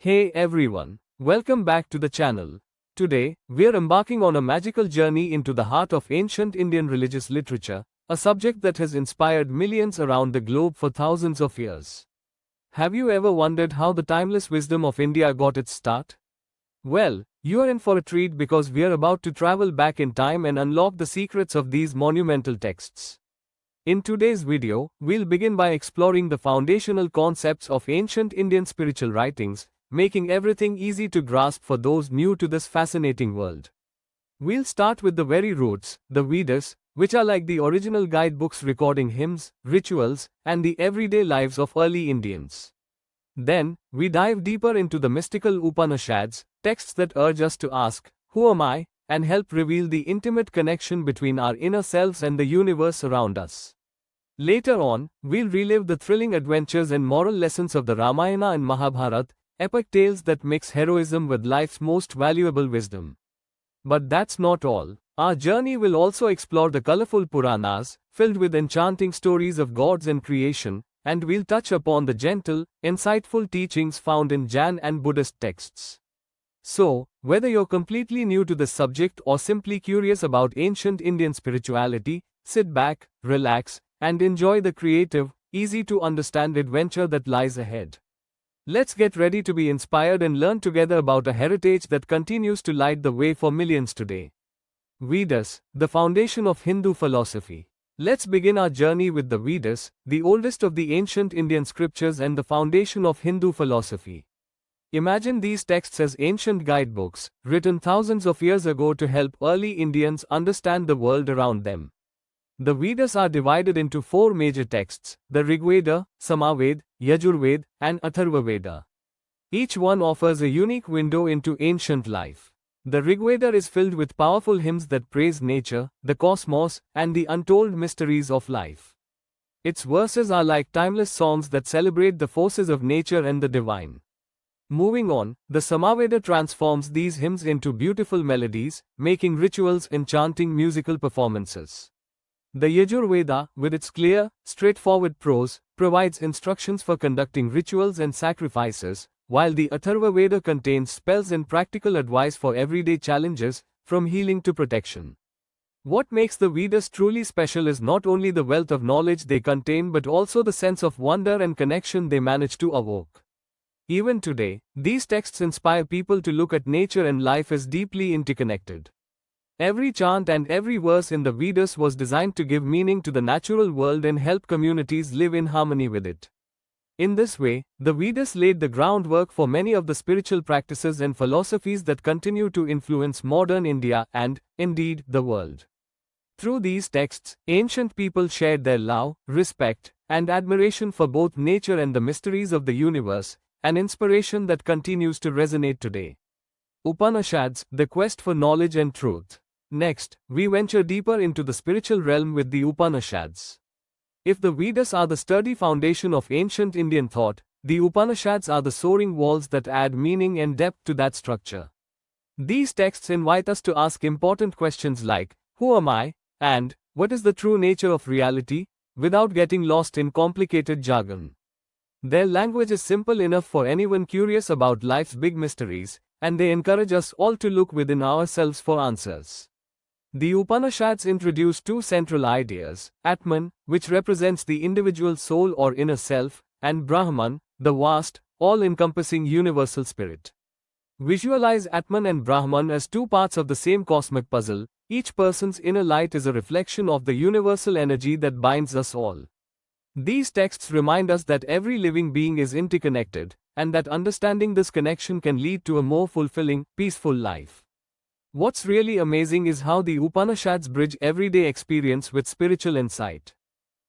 Hey everyone, welcome back to the channel. Today, we're embarking on a magical journey into the heart of ancient Indian religious literature, a subject that has inspired millions around the globe for thousands of years. Have you ever wondered how the timeless wisdom of India got its start? Well, you're in for a treat because we're about to travel back in time and unlock the secrets of these monumental texts. In today's video, we'll begin by exploring the foundational concepts of ancient Indian spiritual writings, making everything easy to grasp for those new to this fascinating world. We'll start with the very roots, the Vedas, which are like the original guidebooks recording hymns, rituals, and the everyday lives of early Indians. Then, we dive deeper into the mystical Upanishads, texts that urge us to ask, "Who am I?" and help reveal the intimate connection between our inner selves and the universe around us. Later on, we'll relive the thrilling adventures and moral lessons of the Ramayana and Mahabharata, epic tales that mix heroism with life's most valuable wisdom. But that's not all. Our journey will also explore the colorful Puranas, filled with enchanting stories of gods and creation, and we'll touch upon the gentle, insightful teachings found in Jain and Buddhist texts. So, whether you're completely new to this subject or simply curious about ancient Indian spirituality, sit back, relax, and enjoy the creative, easy-to-understand adventure that lies ahead. Let's get ready to be inspired and learn together about a heritage that continues to light the way for millions today. Vedas, the foundation of Hindu philosophy. Let's begin our journey with the Vedas, the oldest of the ancient Indian scriptures and the foundation of Hindu philosophy. Imagine these texts as ancient guidebooks, written thousands of years ago to help early Indians understand the world around them. The Vedas are divided into four major texts: the Rigveda, Samaveda, Yajurveda, and Atharvaveda. Each one offers a unique window into ancient life. The Rigveda is filled with powerful hymns that praise nature, the cosmos, and the untold mysteries of life. Its verses are like timeless songs that celebrate the forces of nature and the divine. Moving on, the Samaveda transforms these hymns into beautiful melodies, making rituals enchanting musical performances. The Yajurveda, with its clear, straightforward prose, provides instructions for conducting rituals and sacrifices, while the Atharvaveda contains spells and practical advice for everyday challenges, from healing to protection. What makes the Vedas truly special is not only the wealth of knowledge they contain but also the sense of wonder and connection they manage to evoke. Even today, these texts inspire people to look at nature and life as deeply interconnected. Every chant and every verse in the Vedas was designed to give meaning to the natural world and help communities live in harmony with it. In this way, the Vedas laid the groundwork for many of the spiritual practices and philosophies that continue to influence modern India and, indeed, the world. Through these texts, ancient people shared their love, respect, and admiration for both nature and the mysteries of the universe, an inspiration that continues to resonate today. Upanishads, the quest for knowledge and truth. Next, we venture deeper into the spiritual realm with the Upanishads. If the Vedas are the sturdy foundation of ancient Indian thought, the Upanishads are the soaring walls that add meaning and depth to that structure. These texts invite us to ask important questions like, "Who am I?" and "What is the true nature of reality?" without getting lost in complicated jargon. Their language is simple enough for anyone curious about life's big mysteries, and they encourage us all to look within ourselves for answers. The Upanishads introduce two central ideas: Atman, which represents the individual soul or inner self, and Brahman, the vast, all-encompassing universal spirit. Visualize Atman and Brahman as two parts of the same cosmic puzzle. Each person's inner light is a reflection of the universal energy that binds us all. These texts remind us that every living being is interconnected, and that understanding this connection can lead to a more fulfilling, peaceful life. What's really amazing is how the Upanishads bridge everyday experience with spiritual insight.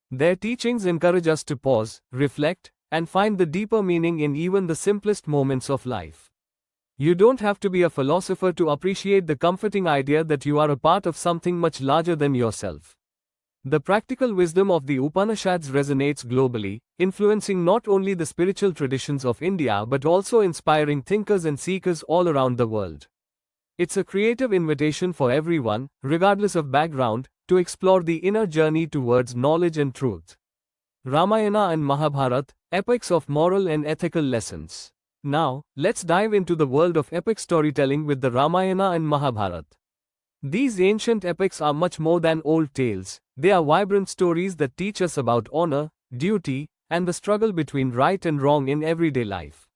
Their teachings encourage us to pause, reflect, and find the deeper meaning in even the simplest moments of life. You don't have to be a philosopher to appreciate the comforting idea that you are a part of something much larger than yourself. The practical wisdom of the Upanishads resonates globally, influencing not only the spiritual traditions of India but also inspiring thinkers and seekers all around the world. It's a creative invitation for everyone, regardless of background, to explore the inner journey towards knowledge and truth. Ramayana and Mahabharata, epics of moral and ethical lessons. Now, let's dive into the world of epic storytelling with the Ramayana and Mahabharata. These ancient epics are much more than old tales, they are vibrant stories that teach us about honor, duty, and the struggle between right and wrong in everyday life.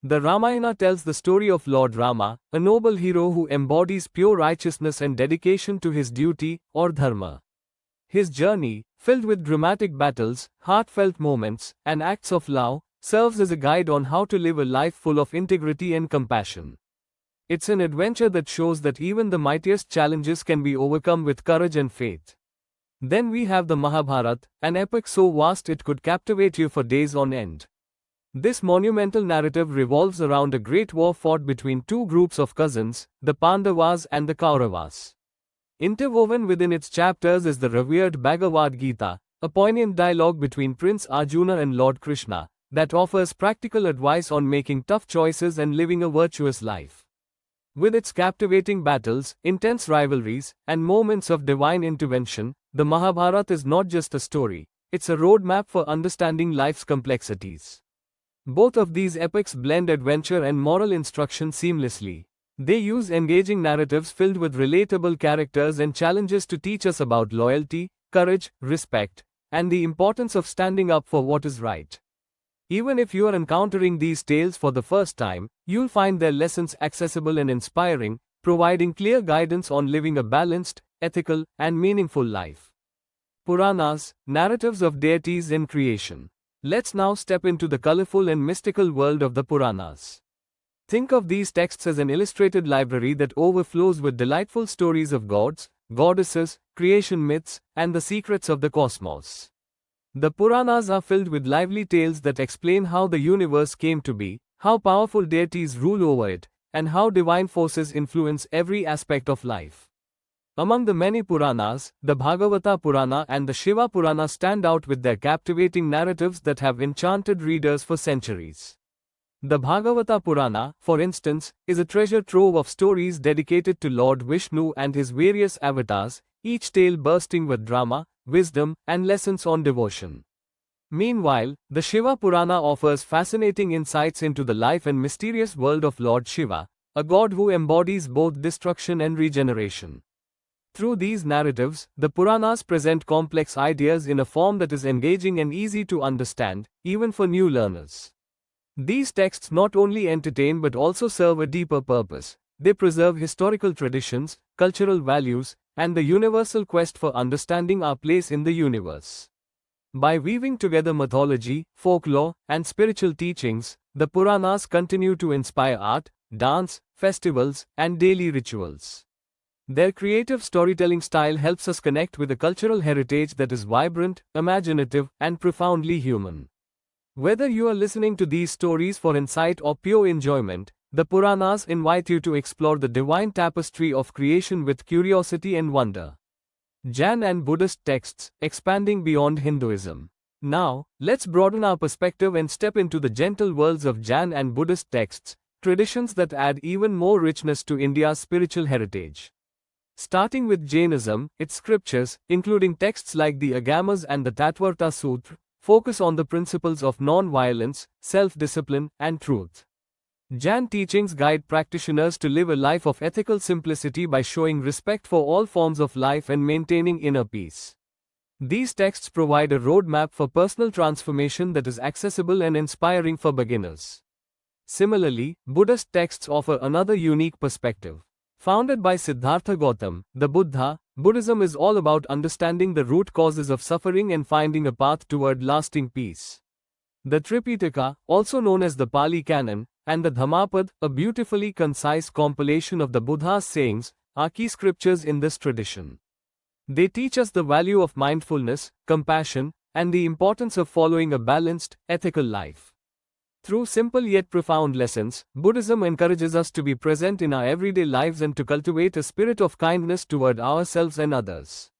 The Ramayana tells the story of Lord Rama, a noble hero who embodies pure righteousness and dedication to his duty, or dharma. His journey, filled with dramatic battles, heartfelt moments, and acts of love, serves as a guide on how to live a life full of integrity and compassion. It's an adventure that shows that even the mightiest challenges can be overcome with courage and faith. Then we have the Mahabharata, an epic so vast it could captivate you for days on end. This monumental narrative revolves around a great war fought between two groups of cousins, the Pandavas and the Kauravas. Interwoven within its chapters is the revered Bhagavad Gita, a poignant dialogue between Prince Arjuna and Lord Krishna, that offers practical advice on making tough choices and living a virtuous life. With its captivating battles, intense rivalries, and moments of divine intervention, the Mahabharata is not just a story, it's a roadmap for understanding life's complexities. Both of these epics blend adventure and moral instruction seamlessly. They use engaging narratives filled with relatable characters and challenges to teach us about loyalty, courage, respect, and the importance of standing up for what is right. Even if you are encountering these tales for the first time, you'll find their lessons accessible and inspiring, providing clear guidance on living a balanced, ethical, and meaningful life. Puranas, narratives of deities in creation. Let's now step into the colorful and mystical world of the Puranas. Think of these texts as an illustrated library that overflows with delightful stories of gods, goddesses, creation myths, and the secrets of the cosmos. The Puranas are filled with lively tales that explain how the universe came to be, how powerful deities rule over it, and how divine forces influence every aspect of life. Among the many Puranas, the Bhagavata Purana and the Shiva Purana stand out with their captivating narratives that have enchanted readers for centuries. The Bhagavata Purana, for instance, is a treasure trove of stories dedicated to Lord Vishnu and his various avatars, each tale bursting with drama, wisdom, and lessons on devotion. Meanwhile, the Shiva Purana offers fascinating insights into the life and mysterious world of Lord Shiva, a god who embodies both destruction and regeneration. Through these narratives, the Puranas present complex ideas in a form that is engaging and easy to understand, even for new learners. These texts not only entertain but also serve a deeper purpose. They preserve historical traditions, cultural values, and the universal quest for understanding our place in the universe. By weaving together mythology, folklore, and spiritual teachings, the Puranas continue to inspire art, dance, festivals, and daily rituals. Their creative storytelling style helps us connect with a cultural heritage that is vibrant, imaginative, and profoundly human. Whether you are listening to these stories for insight or pure enjoyment, the Puranas invite you to explore the divine tapestry of creation with curiosity and wonder. Jain and Buddhist texts, expanding beyond Hinduism. Now, let's broaden our perspective and step into the gentle worlds of Jain and Buddhist texts, traditions that add even more richness to India's spiritual heritage. Starting with Jainism, its scriptures, including texts like the Agamas and the Tattvartha Sutra, focus on the principles of non-violence, self-discipline, and truth. Jain teachings guide practitioners to live a life of ethical simplicity by showing respect for all forms of life and maintaining inner peace. These texts provide a roadmap for personal transformation that is accessible and inspiring for beginners. Similarly, Buddhist texts offer another unique perspective. Founded by Siddhartha Gautam, the Buddha, Buddhism is all about understanding the root causes of suffering and finding a path toward lasting peace. The Tripitaka, also known as the Pali Canon, and the Dhammapad, a beautifully concise compilation of the Buddha's sayings, are key scriptures in this tradition. They teach us the value of mindfulness, compassion, and the importance of following a balanced, ethical life. Through simple yet profound lessons, Buddhism encourages us to be present in our everyday lives and to cultivate a spirit of kindness toward ourselves and others.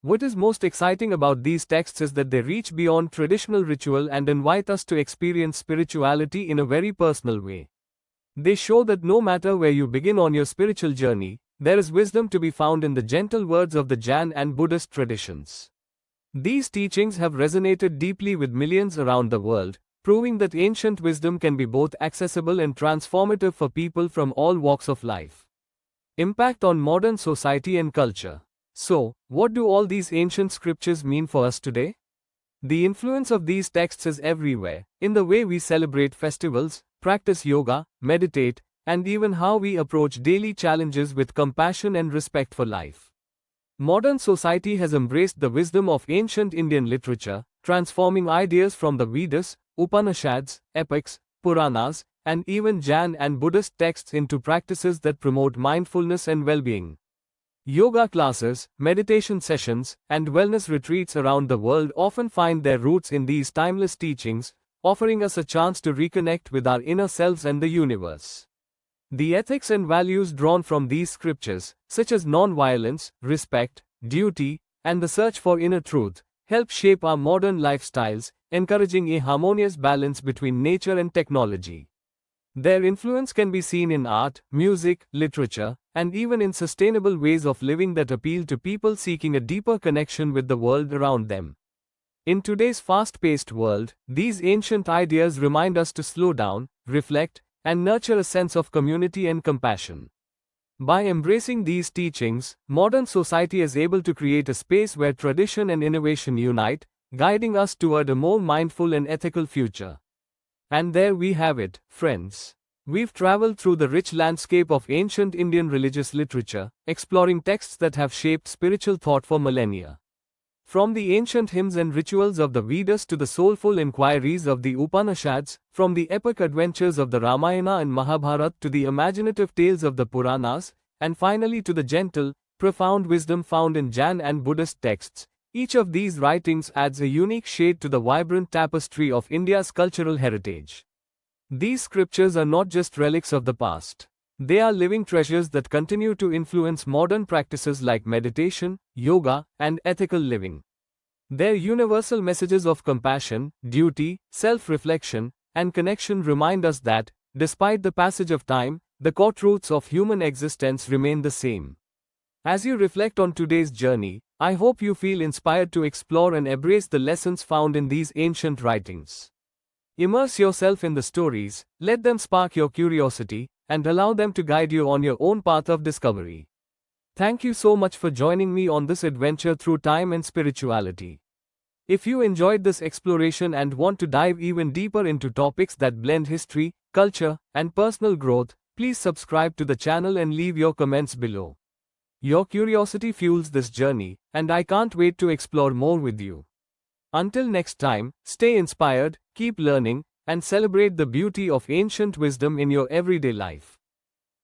What is most exciting about these texts is that they reach beyond traditional ritual and invite us to experience spirituality in a very personal way. They show that no matter where you begin on your spiritual journey, there is wisdom to be found in the gentle words of the Jain and Buddhist traditions. These teachings have resonated deeply with millions around the world, proving that ancient wisdom can be both accessible and transformative for people from all walks of life. Impact on modern society and culture. So, what do all these ancient scriptures mean for us today? The influence of these texts is everywhere, in the way we celebrate festivals, practice yoga, meditate, and even how we approach daily challenges with compassion and respect for life. Modern society has embraced the wisdom of ancient Indian literature, transforming ideas from the Vedas, Upanishads, epics, Puranas, and even Jain and Buddhist texts into practices that promote mindfulness and well-being. Yoga classes, meditation sessions, and wellness retreats around the world often find their roots in these timeless teachings, offering us a chance to reconnect with our inner selves and the universe. The ethics and values drawn from these scriptures, such as non-violence, respect, duty, and the search for inner truth, help shape our modern lifestyles, encouraging a harmonious balance between nature and technology. Their influence can be seen in art, music, literature, and even in sustainable ways of living that appeal to people seeking a deeper connection with the world around them. In today's fast-paced world, these ancient ideas remind us to slow down, reflect, and nurture a sense of community and compassion. By embracing these teachings, modern society is able to create a space where tradition and innovation unite, guiding us toward a more mindful and ethical future. And there we have it, friends. We've traveled through the rich landscape of ancient Indian religious literature, exploring texts that have shaped spiritual thought for millennia. From the ancient hymns and rituals of the Vedas to the soulful inquiries of the Upanishads, from the epic adventures of the Ramayana and Mahabharata to the imaginative tales of the Puranas, and finally to the gentle, profound wisdom found in Jain and Buddhist texts, each of these writings adds a unique shade to the vibrant tapestry of India's cultural heritage. These scriptures are not just relics of the past. They are living treasures that continue to influence modern practices like meditation, yoga, and ethical living. Their universal messages of compassion, duty, self-reflection, and connection remind us that, despite the passage of time, the core truths of human existence remain the same. As you reflect on today's journey, I hope you feel inspired to explore and embrace the lessons found in these ancient writings. Immerse yourself in the stories, let them spark your curiosity, and allow them to guide you on your own path of discovery. Thank you so much for joining me on this adventure through time and spirituality. If you enjoyed this exploration and want to dive even deeper into topics that blend history, culture, and personal growth, please subscribe to the channel and leave your comments below. Your curiosity fuels this journey, and I can't wait to explore more with you. Until next time, stay inspired, keep learning, and celebrate the beauty of ancient wisdom in your everyday life.